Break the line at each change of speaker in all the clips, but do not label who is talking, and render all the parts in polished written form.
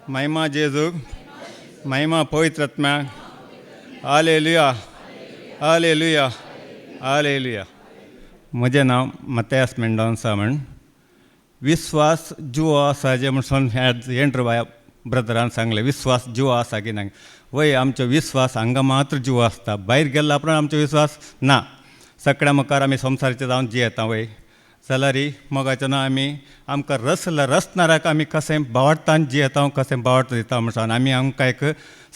महिमा जेजूक, महिमा पवित्रात्म्याक. Hallelujah, hallelujah, hallelujah. म्हजें नांव मतेस मेंडोन्सा म्हण. विस्वास जुवो आसा जे म्हणून हेंड्र बाया ब्रदरान सांगलें, विस्वास जुवो आसा की ना. वय आमचो विस्वास हांगा मात्र जुवो आसता, भायर गेल्लो उपरांत आमचो विस्वास ना. सगळ्या मुखार आमी संवसाराचें जावन जियेता वय जाल्यार मोगाचें ना. आमकां रसनाराक आमी कशें बावडटान जियेता, कशें बावड दिता म्हणून आमी आमकां एक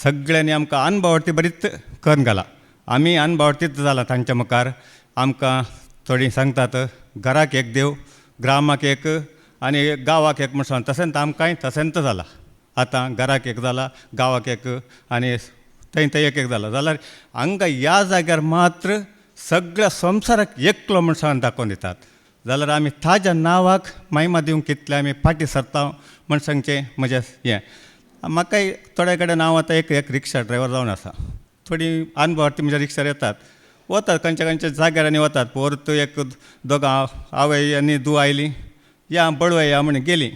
सगळ्यांनी आमकां अनबावडती बरीच करून घाला. आमी अनबावडतीच जाला तांच्या मुखार. आमकां थोडीं सांगतात घराक एक देव, ग्रामाक एक आनी गांवाक एक म्हणून. तशेंच आमकांय तशेंच जाला. आतां घराक एक जाला, गांवाक एक आनी थंय एक जाला. जाल्यार हांगा ह्या जाग्यार मात्र सगळ्या संवसाराक एकलो म्हणून दाखोवन दितात. जाल्यार आमी ताज्या नांवाक महिमा दिवंक कितले आमी फाटीं सरता म्हण सांगचें म्हजें हें. म्हाकाय थोडे कडेन हांव आतां एक रिक्षा ड्रायवर जावन आसा. थोडीं अनबावडती म्हणजे रिक्षार येतात, वतात खंयच्या जाग्यार आनी वतात. परत एक दोगां आवय आनी धूव आयलीं, या बळवय या म्हणून गेलीं.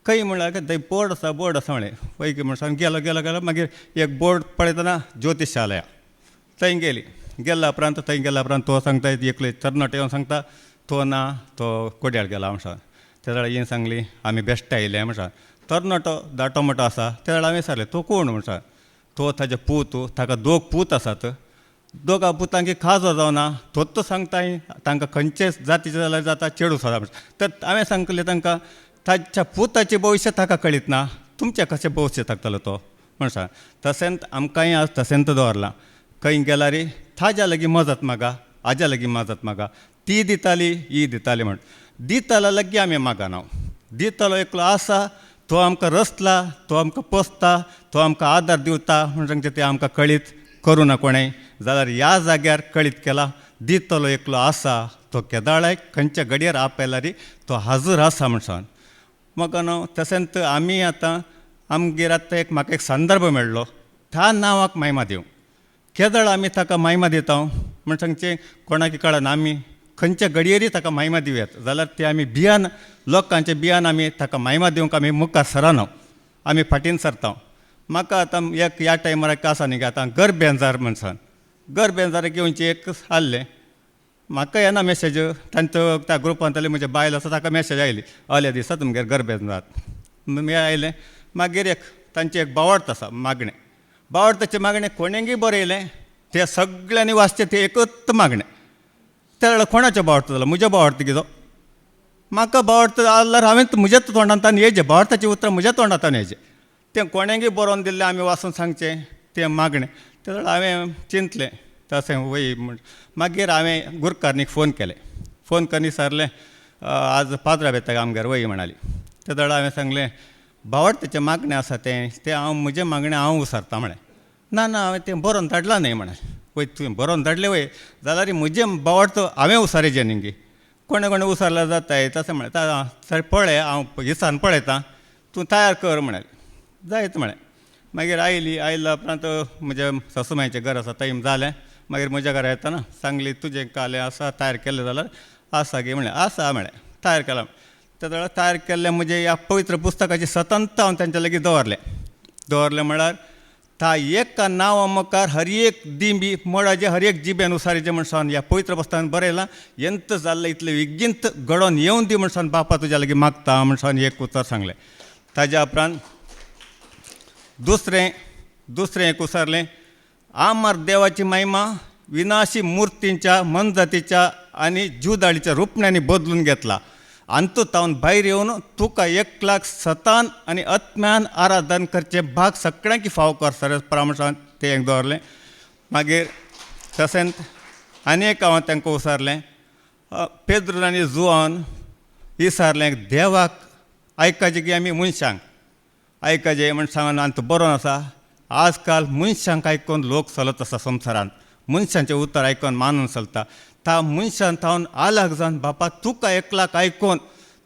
खंय म्हणल्यार थंय बोर्ड आसा म्हळें. वयकी म्हणून गेलो मागीर एक बोर्ड पळयतना ज्योतिशालया. थंय गेल्या उपरांत तो सांगता एकलो तरणाटो येवन सांगता तो ना, तो कोड्यार गेला म्हणून. त्या वेळार ही सांगली आमी बेश्टे आयले म्हणून. तरणाटो धाटो मोठो आसा. त्या वेळार हांवें विचारलें तो कोण म्हणून. तो ताजे पूत, ताका 2 पूत आसात. 2 पुतांकी खाजो जावना. तोच सांगता तांकां खंयचे जातीचे जाल्यार जाता, चेडूं जाता म्हणून. तर हांवें सांगलें तांकां ताच्या पुताचें भविश्य ताका कळीत ना, तुमचें कशें भविश्य थाकतलो तो म्हणून. तशेंच आमकांय आज तशेंच दवरलां. खंय गेल्यार ताज्या लागीं मजत मागा, हाज्या लागीं मजत मागा. ती दिताली, ही दिताली म्हण. दिताला लागीं आमी मागना. दितलो एकलो आसा, तो आमकां रचला, तो आमकां पोसता, तो आमकां आदार दिवता म्हूण सांगता तें आमकां कळीत करूं ना कोणें. जाल्यार ह्या जाग्यार कळीत केला. दितलो एकलो आसा, तो केदाळ्याक खंयच्या घडयेर आपयल्यार तो हाजर आसा म्हणून. म्हाका न्हू तशेंच आमी आतां आमगेर आतां म्हाका एक संदर्भ मेळ्ळो. त्या नांवाक महिमा दिवंक. केदाळ आमी ताका महिमा दिता म्हण सांगचें कोणाक कळना. आमी खंयच्या घडयेरी ताका महिमा दिवयात जाल्यार ते आमी भियान, लोकांच्या भियान आमी ताका महिमा दिवंक आमी मुखार सरना, आमी फाटीन सरता. म्हाका आतां एक ह्या टायमार एक आसा न्ही आतां गरबेंजार म्हणून. गरबेंजाराक येवचें एक आसलें. म्हाका येना मॅसेज. तांचो त्या ग्रुपांतली म्हजे बायल आसा ताका मॅसेज आयली, अल्या दिसा तुमगेर गरबेंजार. मी आयलें. मागीर तांचें एक बावडत आसा मागणें. बावडताचें मागणें कोणेंगी बरयलें, तें सगळ्यांनी वाचचें तें एकच मागणें. त्या वेळार कोणाचें बावडत जालो? म्हजें बावडत कितें? म्हाका बावडत जाल्यार हांवें म्हज्याच तोंडांतल्यान हेजें बावडताचें उतर म्हज्या तोंडांतल्यान हेजें. तें कोणेंगी बरोवन दिल्लें आमी वाचून सांगचें तें मागणें. त्या वेळार हांवें चिंतलें तशें वय म्हण. मागीर हांवें गुरकारणीक फोन केलें. फोन करून विचारलें आज पाद्रा बेताक आमगेर वय म्हणाली. त्या वेळार हांवें सांगलें बावडताचें मागणें आसा तें हांव म्हजें मागणें हांव उसारतां म्हळें. ना हांवें तें बरोवन धाडलां न्ही म्हणालें. वय तुवें बरोवन धाडलें वय जाल्यार म्हजें बावडत हांवें उसारेचें न्ही. कोणें उसारल्यार जाताय तशें म्हळें. सर पळय हांव हिसान पळयतां, तूं तयार कर म्हणालें. जायत म्हळें. मागीर आयल्या उपरांत म्हज्या सासूमांयचें घर आसा थंय जालें. मागीर म्हज्या घरा येताना सांगली तुजें कालें आसा तयार केलें जाल्यार आसा गे म्हळें. आसा म्हळें तयार केलां. त्या वेळार तयार केल्लें म्हजें ह्या पवित्र पुस्तकाची स्वतंत्र हांव तांच्या लागीं दवरलें म्हळ्यार ता एका नांवा मुखार हर एक दिंबी मोडाचें हर एक जिबेन उसारीचें म्हणून ह्या पवित्र पुस्तकान बरयलां. एंत जाल्लें इतलें विगिंत घडोवन येवन दी म्हणून बापा तुज्या लागीं मागता म्हणून एक उतर सांगलें. ताज्या उपरांत दुसरें एक उसारलें आमार देवाची महिमा विनाशी मुर्तींच्या, मनजातीच्या आनी जुदाळीच्या रुपण्यांनी बदलून घेतला. अंतुतावन भायर येवन तुका एकलाक सतान आनी आत्म्यान आराधन करचें भाग सगळ्यांक फाव कर सर प्रमाण तें एक दवरलें. मागीर तशेंच आनी एक हांव तांकां उसारलें पेद्र आनी जुआन विचारलें देवाक आयकाचें की आमी मनशांक आयकाचें म्हण सांगून आनी तो बरो आसा. आजकाल मनशांक आयकून लोक चलत आसा संवसारांत. मनशांचें उतर आयकून मानून चलता. ता मनशान थावन आलाक जावन बापा तुका एकलाक आयकून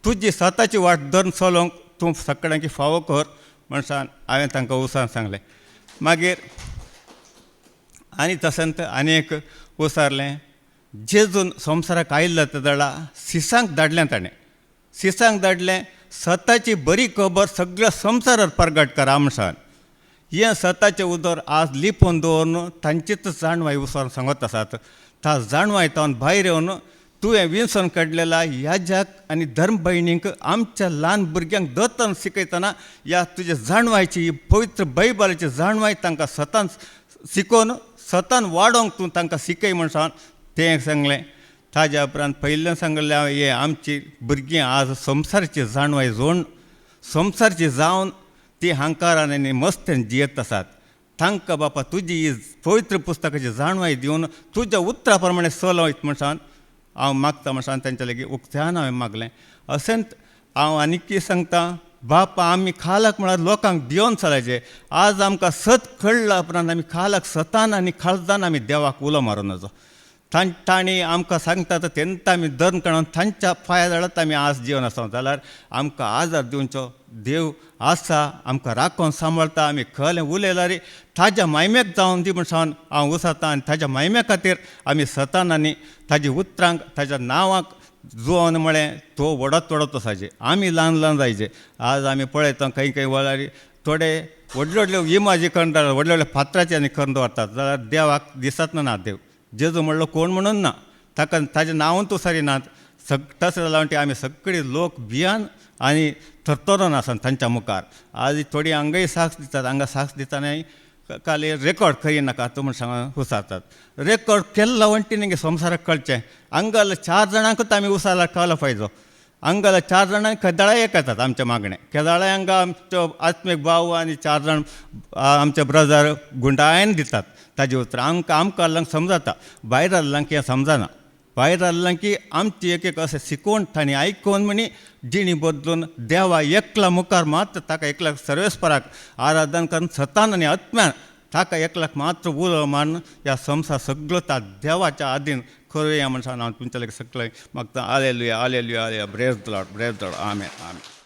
तुजी स्वताची वाट धरून चलोवंक तूं सगळ्यांक फावो कर म्हणून हांवें तांकां उसार सांगलें. मागीर आनी तशेंच आनी एक उसारलें जेजून संवसाराक आयिल्ल्या त्या वेळार सिसांक धाडलें ताणें. सिसांक धाडलें स्वताची बरी खबर सगळ्या संवसारात प्रगट करा म्हणसान हें स्वताचें उदर आज लिपोवन दवरून तांचीच जाणवाय उसोन सांगत आसात. ता जाणवायतावन भायर येवन तुवें विंसन काडलेला ह्या जग आनी धर्म भयणींक आमच्या ल्हान भुरग्यांक दत्तन शिकयतना ह्या तुजे जाणवायची ही पवित्र बायबलाची जाणवाय तांकां स्वतान शिकोवन स्वतान वाडोवंक तूं तांकां शिकय म्हणसान तें सांगलें. ताज्या उपरांत पयलें सांगलें हे आमची भुरगीं आज संवसाराची जाणवाय जोडून संवसारची जावन ती हांकारान आनी मस्तेन जियेत आसात. तांकां बापा तुजी ही पवित्र पुस्तकाची जाणवाय दिवन तुज्या उतरा प्रमाणे चलयत म्हणसान हांव मागता म्हणसान तांच्या लागीं उक्त्यान हांवें मागलें. अशेंच हांव आनीक कितें सांगता, बापा आमी खालाक म्हळ्यार लोकांक भियोन चलायचे. आज आमकां सत कळ्ळा उपरांत आमी खालाक सतान आनी खालदान आमी देवाक उलो मारूं नजो. तांणी आमकां सांगता तेन्ना आमी धर्म काडून तांच्या पांया तळत आमी आज जिवन आसा जाल्यार आमकां आदार दिवचो देव आसा, आमकां राखून सांबाळटा. आमी खरें उलयल्यार ताज्या मायमेक जावन दी म्हणसान हांव उसरतां आनी ताज्या मायमे खातीर आमी सतान आनी ताज्या उतरांक ताज्या नांवाक जुवन म्हळें तो वडत वडत वचाचे. आमी ल्हान ल्हान जायचे. आज आमी पळयता खंय वळारी थोडे व्हडल्यो व्हडल्यो इमाजी करून व्हडल्या व्हडल्या फातराची आनी करून दवरतात जाल्यार देवाक दिसत ना देव. जेजू म्हणलो कोण म्हणून ना, ताका ताजें नांव तूं सरी नात. तशें जालां म्हणटी आमी सगळीं लोक भियान आनी थरथरोन आसात तांच्या मुखार. आज थोडीं हांगाय साक्ष दितात, हांगा साक्ष दिताना काली रेकॉर्ड करिनाका तूं म्हण सांग उसारतात. रेकॉर्ड केल्ला वण्टी तेंगे संवसाराक कळचें. हांगाल 4 जाणांकूच आमी उसारल्यार कळलो पाहिजे. हांगाल 4 जाणांक केदाळा एक येतात आमचे मागणे. केदाळा हांगा आमचो आत्मीक भाव आनी 4 जाण आमचे ब्रदर गुंडायन दितात ताजे उतर. आमकां समजता, भायर आहल्यांक हें समजना. भायर आहल्यांक की आमची एक अशें शिकोवन तांणी आयकून म्हणी जिणी बदलून देवा एकला मुखार मात्र ताका एकल्याक सर्वेस्पराक आराधन करून सतान आनी आत्म्यान ताका एकल्याक मात्र उलो मारून ह्या संवसार सगळो त्या देवाच्या आदीन करुया म्हणसान हांव तुमच्या लागीं सगळें मागता. Hallelujah hallelujah hallelujah. Praise the Lord, praise the Lord. Amen amen.